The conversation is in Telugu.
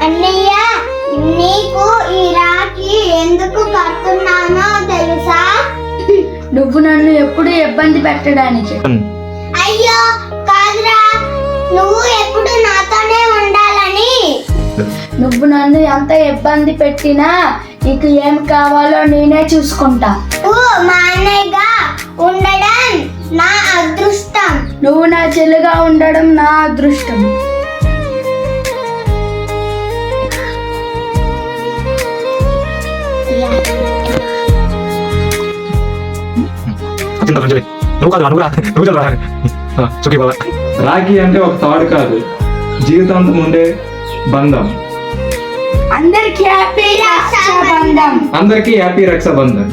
అన్నయ్య, నీకు ఈ రాఖీ ఎందుకు కడుతున్నానో తెలుసా? నువ్వు నన్ను ఎప్పుడు ఇబ్బంది పెట్టడానికి. అయ్యో కాదురా, నువ్వు ఎప్పుడు నాతోనే ఉండాలని. నువ్వు నన్ను ఎంత ఇబ్బంది పెట్టినా నీకు ఏం కావాలో నేనే చూసుకుంటా. నువ్వు మా అన్నయ్యగా ఉండడం నా అదృష్టం. నువ్వు నా చెల్లిగా ఉండడం నా అదృష్టం. రాఖీ అంటే ఒక తాడు కాదు, జీవితాంతం ఉండే బంధం. అందరికీ హ్యాపీ రక్షాబంధన్. అందరికీ హ్యాపీ రక్షాబంధన్.